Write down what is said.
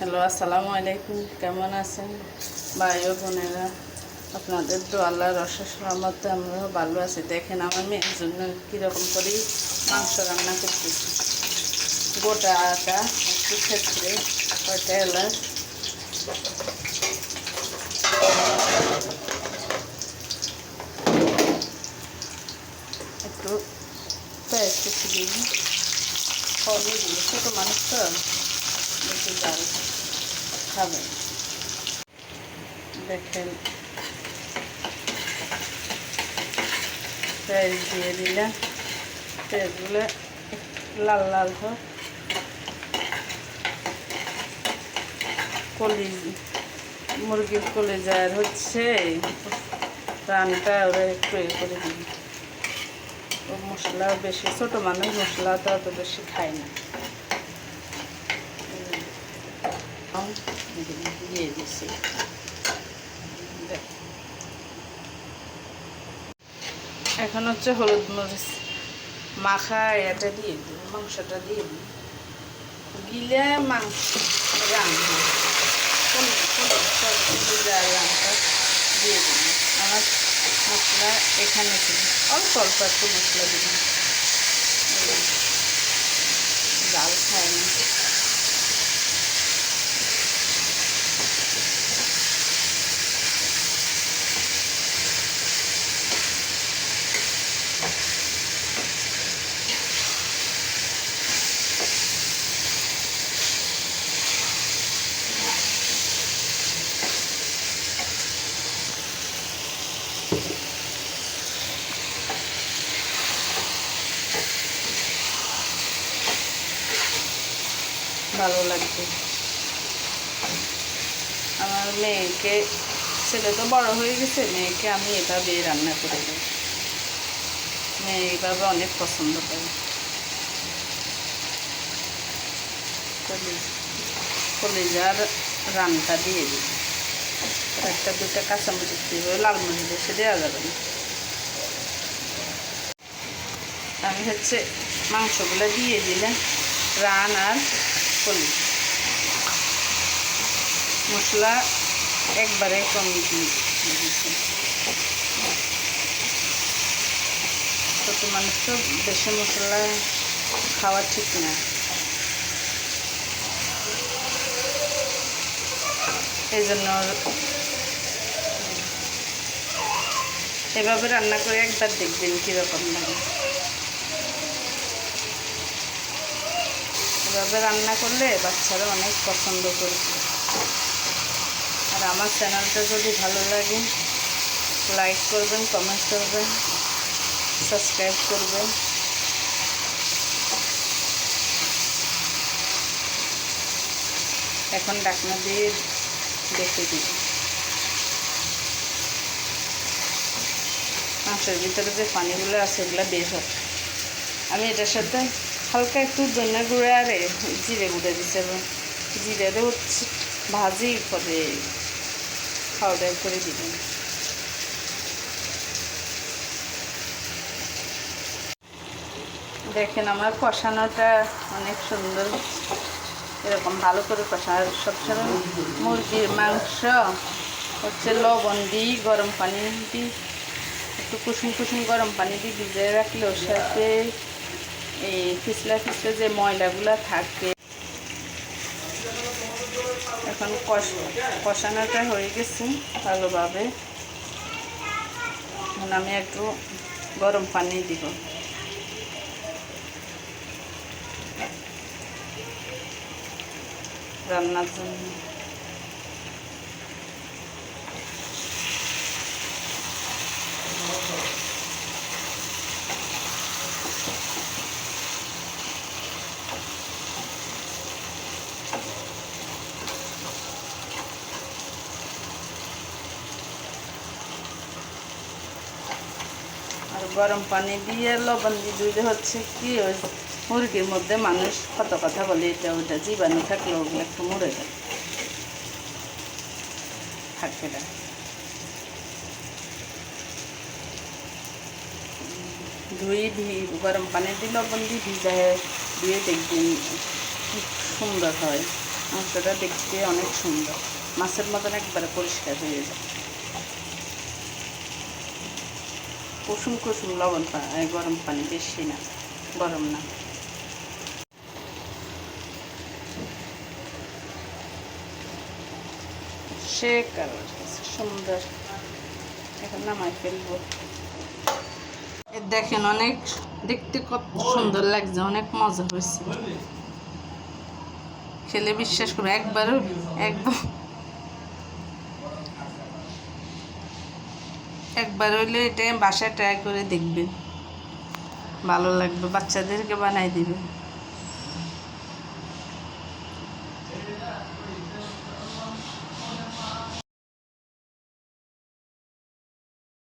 Hello, আসসালামু আলাইকুম। কেমন আছেন ভাই ও বোনেরা? আপনাদের তো আল্লাহর অশেষ রহমতে আমরাও ভালো আছি। দেখেন আমার মেয়ের জন্য কীরকম করে মাংস রান্না করতেছি। গোটা আটা একটু ক্ষেত্রে কয়টা এলাচ, একটু পেঁয়াজ কুচি দিই, সবই দিই। ছোটো মানুষ তো বেশি ডাল খাবে। দেখেন পেঁয়াজ দিয়ে দিলে পেঁয়াজগুলো লাল লাল হোক। মুরগির কলিজার হচ্ছে রানটা ওরা একটু করে দিই। ও মশলা বেশি, ছোটো মানুষ মশলা তো অত বেশি খায় না। দিয়ে দিছি। এখন হচ্ছে হলুদ মরিচ মাখা এটা দিয়ে দিই, মাংসটা দিয়ে দিই। গিলে মাংস রান্না রান্নাটা দিয়ে দিই। আমার মশলা এখানে ছিল, অল্প অল্প একটু মশলা দিলাম, ডাল খায় না। ভালো লাগবে। আমার মেয়েকে, ছেলে তো বড় হয়ে গেছে, মেয়েকে আমি এভাবে রান্না করে দিই। মেয়ে এইভাবে অনেক পছন্দ করে। কলিজার রানটা দিয়ে দিই। একটা দুটা কাঁচামরিচ দিব, লাল মরিচ বেশি দেওয়া যাবে না। আমি হচ্ছে মাংসগুলো দিয়ে দিলে রান আর কলিজ মশলা একবারে কম দিয়েছি। ছোটো মানুষ তো বেশি মশলা খাওয়া ঠিক না। এই জন্য এভাবে রান্না করে একবার দেখবেন কীরকম লাগে। এভাবে রান্না করলে বাচ্চারা অনেক পছন্দ করবে। আর আমার চ্যানেলটা যদি ভালো লাগে লাইক করবেন, কমেন্ট করবেন, সাবস্ক্রাইব করবেন। এখন ঢাকনা দিয়ে দেখে দিই। মাংসের ভিতরে যে পানিগুলো আছে ওগুলো বের হয়। আমি এটার সাথে হালকা একটু ধনিয়া গুঁড়ো আর জিরে গুঁড়ো দিতে হবে। জিরেটা হচ্ছে ভাজি করে পাউডার করে দিবেন। দেখেন আমার কষানোটা অনেক সুন্দর, এরকম ভালো করে কষানো। সবসময় মুরগির মাংস হচ্ছে লবণ দিই, গরম পানি দিই, একটু কুসুম কুসুম গরম পানি দিয়ে ভিজিয়ে রাখলে ওর সাথে এই পিছলা যে ময়লাগুলো থাকে। এখন কষানোটা হয়ে গেছে ভালোভাবে। এখন আমি একটু গরম পানি দিব রান্নার জন্য। আর গরম পানি দিয়ে লবণ দিয়ে দিলে হচ্ছে কি, ওই মুরগির মধ্যে মানুষ কত কথা বলে, এটা ওটা জীবাণু থাকলে ওগুলো একটু মরে যায়, থাকে না। ধুয়ে গরম পানি দিয়ে লবণ দিয়ে ভিজায় দিয়ে দেখবেন খুব সুন্দর হয়। মাংসটা দেখতে অনেক সুন্দর, মাছের মতন একবারে পরিষ্কার হয়ে যায়। কুসুম কুসুম লবণ গরম পানি, বেশি না, গরম না। সে কালার সুন্দর, এখন নামাই ফেলবো। দেখেন অনেক দেখতে কত সুন্দর লাগছে, অনেক মজা হয়েছে। খেলে বিশ্বাস করবে একবারও একবার হইলে এটা বাসায় ট্রাই করে দেখবেন, ভালো লাগবে, বাচ্চাদেরকে বানাই দিবেন।